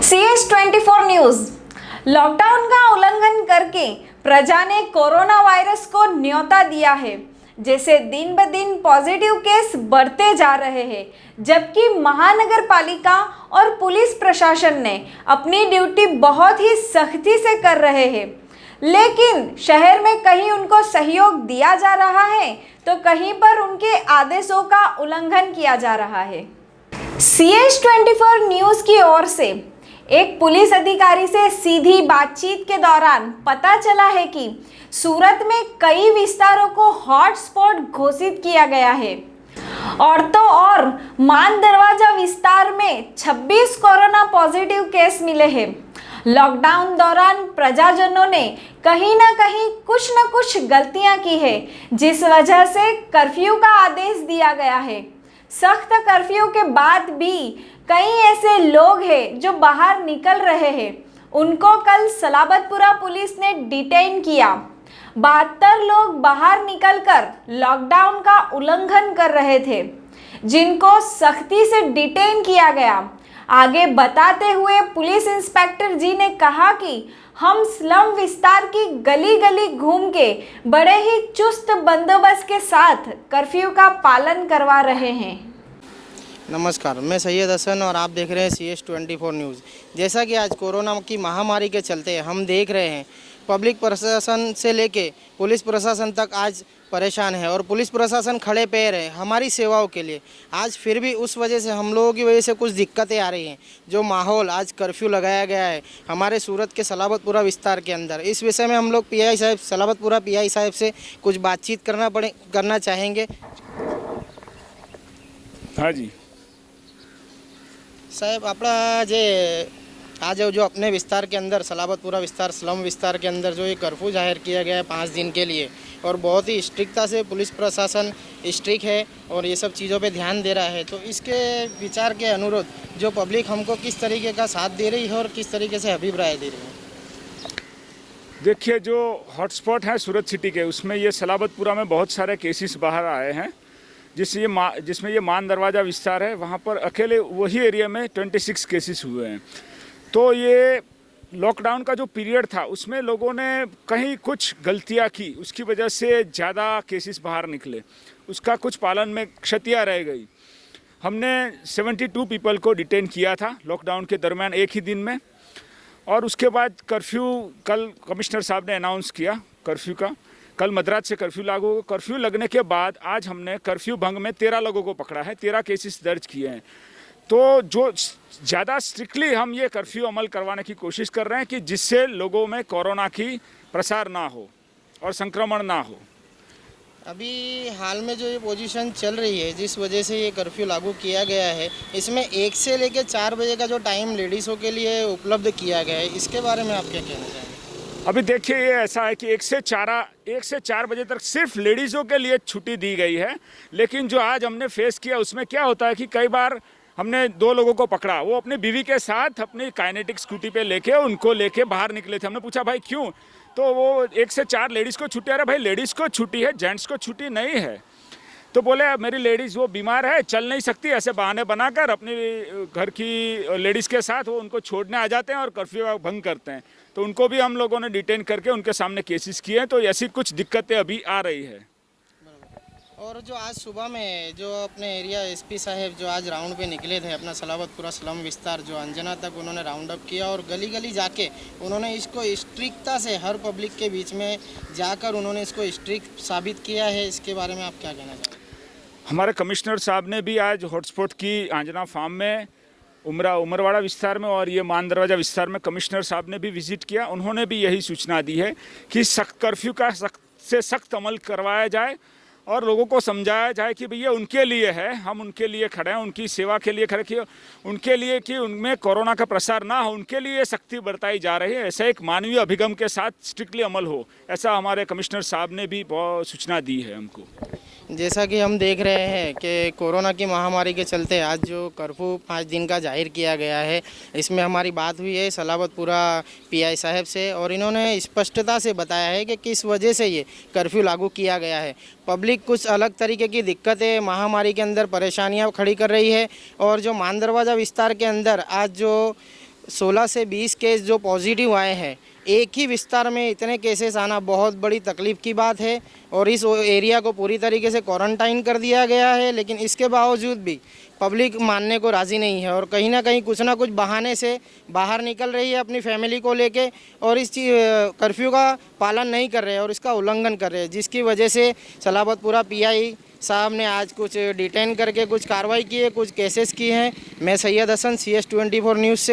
CS24 news. Lockdown का उल्लंघन करके प्रजा ने कोरोना वायरस को न्योता दिया है। जैसे दिन ब दिन पॉजिटिव केस बढ़ते जा रहे हैं, जबकि महानगर पालिका और पुलिस प्रशासन ने अपनी ड्यूटी बहुत ही सख्ती से कर रहे हैं, लेकिन शहर में कहीं उनको सहयोग दिया जा रहा है तो कहीं पर उनके आदेशों का उल्लंघन किया जा रहा है। CS24 न्यूज की ओर से एक पुलिस अधिकारी से सीधी बातचीत के दौरान पता चला है कि सूरत में कई विस्तारों को हॉटस्पॉट घोषित किया गया है और तो और मान दरवाजा विस्तार में 26 कोरोना पॉजिटिव केस मिले हैं। लॉकडाउन दौरान प्रजाजनों ने कहीं ना कहीं कुछ न कुछ गलतियां की है, जिस वजह से कर्फ्यू का आदेश दिया गया है। सख्त कर्फ्यू के बाद भी कई ऐसे लोग हैं जो बाहर निकल रहे हैं। उनको कल सलाबतपुरा पुलिस ने डिटेन किया। 72 लोग बाहर निकलकर लॉकडाउन का उल्लंघन कर रहे थे, जिनको सख्ती से डिटेन किया गया। आगे बताते हुए पुलिस इंस्पेक्टर जी ने कहा कि हम स्लम विस्तार की गली गली घूम के बड़े ही चुस्त बंदोबस्त के साथ कर्फ्यू का पालन करवा रहे हैं। नमस्कार, मैं सैयद हसन और आप देख रहे हैं CS24 न्यूज़। जैसा कि आज कोरोना की महामारी के चलते हम देख रहे हैं पब्लिक प्रशासन से लेके पुलिस प्रशासन तक आज परेशान है और पुलिस प्रशासन खड़े पैर है हमारी सेवाओं के लिए। आज फिर भी उस वजह से हम लोगों की वजह से कुछ दिक्कतें आ रही हैं। जो माहौल आज कर्फ्यू लगाया गया है हमारे सूरत के सलाबतपुरा विस्तार के अंदर, इस विषय में हम लोग PI साहब सलाबतपुरा PI साहब से कुछ बातचीत करना चाहेंगे। हाँ जी साहब, अपना आज जो अपने विस्तार के अंदर सलाबतपुरा विस्तार स्लम विस्तार के अंदर जो ये कर्फ्यू जाहिर किया गया है 5 दिन के लिए, और बहुत ही स्ट्रिक्टता से पुलिस प्रशासन स्ट्रिक्ट है और ये सब चीज़ों पे ध्यान दे रहा है, तो इसके विचार के अनुरोध जो पब्लिक हमको किस तरीके का साथ दे रही है और किस तरीके से अभिप्राय दे रही है? देखिए, जो हॉटस्पॉट है सूरत सिटी के, उसमें ये सलाबतपुरा में बहुत सारे केसेस बाहर आए हैं, जिसमें ये मान दरवाज़ा विस्तार है, वहाँ पर अकेले वही एरिया में 26 केसेस हुए हैं। तो ये लॉकडाउन का जो पीरियड था उसमें लोगों ने कहीं कुछ गलतियाँ की, उसकी वजह से ज़्यादा केसेस बाहर निकले, उसका कुछ पालन में क्षतियाँ रह गई। हमने 72 पीपल को डिटेन किया था लॉकडाउन के दरमियान एक ही दिन में, और उसके बाद कर्फ्यू कल कमिश्नर साहब ने अनाउंस किया कर्फ्यू का। कल मद्रास से कर्फ्यू लागू होगा। कर्फ्यू लगने के बाद आज हमने कर्फ्यू भंग में 13 लोगों को पकड़ा है, 13 केसेस दर्ज किए हैं। तो जो ज़्यादा स्ट्रिक्टली हम ये कर्फ्यू अमल करवाने की कोशिश कर रहे हैं कि जिससे लोगों में कोरोना की प्रसार ना हो और संक्रमण ना हो। अभी हाल में जो ये पोजीशन चल रही है जिस वजह से ये कर्फ्यू लागू किया गया है, इसमें 1 से लेकर 4 बजे का जो टाइम लेडीज़ों के लिए उपलब्ध किया गया है, इसके बारे में आप क्या कहना चाहेंगे? अभी देखिए, ये ऐसा है कि 1 से 4 बजे तक सिर्फ लेडीज़ों के लिए छुट्टी दी गई है, लेकिन जो आज हमने फेस किया उसमें क्या होता है कि कई बार हमने 2 लोगों को पकड़ा, वो अपनी बीवी के साथ अपनी काइनेटिक स्कूटी पे उनको लेके बाहर निकले थे। हमने पूछा भाई क्यों, तो वो 1 से 4 लेडीज़ को छुट्टी। अरे भाई, लेडीज़ को छुट्टी है, जेंट्स को छुट्टी नहीं है। तो बोले मेरी लेडीज़ वो बीमार है, चल नहीं सकती, ऐसे बहाने बनाकर अपनी घर की लेडीज़ के साथ वो उनको छोड़ने आ जाते हैं और कर्फ्यू भंग करते हैं। तो उनको भी हम लोगों ने डिटेन करके उनके सामने केसेस किए हैं। तो ऐसी कुछ दिक्कतें अभी आ रही है। और जो आज सुबह में जो अपने एरिया SP साहब जो आज राउंड पे निकले थे अपना सलाबतपुरा स्लम विस्तार जो अंजना तक उन्होंने राउंड अप किया और गली गली जाके उन्होंने इसको स्ट्रिक्टता से हर पब्लिक के बीच में जाकर उन्होंने इसको स्ट्रिक्ट साबित किया है, इसके बारे में आप क्या कहना चाहते हैं? हमारे कमिश्नर साहब ने भी आज हॉटस्पॉट की अंजना फार्म में, उमरवाड़ा विस्तार में और ये मान दरवाज़ा विस्तार में कमिश्नर साहब ने भी विजिट किया। उन्होंने भी यही सूचना दी है कि सख्त कर्फ्यू का सख्त अमल करवाया जाए और लोगों को समझाया जाए कि भैया उनके लिए है, हम उनके लिए खड़े हैं, उनकी सेवा के लिए खड़े, कि उनके लिए कि उनमें कोरोना का प्रसार ना हो, उनके लिए सख्ती बरताई जा रही है। ऐसा एक मानवीय अभिगम के साथ स्ट्रिक्टली अमल हो, ऐसा हमारे कमिश्नर साहब ने भी बहुत सूचना दी है हमको। जैसा कि हम देख रहे हैं कि कोरोना की महामारी के चलते आज जो कर्फ्यू 5 दिन का जाहिर किया गया है, इसमें हमारी बात हुई है सलाबतपुरा PI साहब से और इन्होंने स्पष्टता से बताया है कि किस वजह से ये कर्फ्यू लागू किया गया है। पब्लिक कुछ अलग तरीके की दिक्कतें महामारी के अंदर परेशानियां खड़ी कर रही है और जो मान दरवाज़ा विस्तार के अंदर आज जो 16 से 20 केस जो पॉजिटिव आए हैं, एक ही विस्तार में इतने केसेस आना बहुत बड़ी तकलीफ़ की बात है। और इस एरिया को पूरी तरीके से क्वारंटाइन कर दिया गया है, लेकिन इसके बावजूद भी पब्लिक मानने को राज़ी नहीं है और कहीं ना कहीं कुछ ना कुछ बहाने से बाहर निकल रही है अपनी फैमिली को लेके और इस कर्फ्यू का पालन नहीं कर रहे हैं और इसका उल्लंघन कर रहे हैं, जिसकी वजह से सलाबतपुरा पीआई साहब ने आज कुछ डिटेन करके कुछ कार्रवाई की है, कुछ केसेस किए हैं। मैं सैयद हसन CS 24 न्यूज़ से।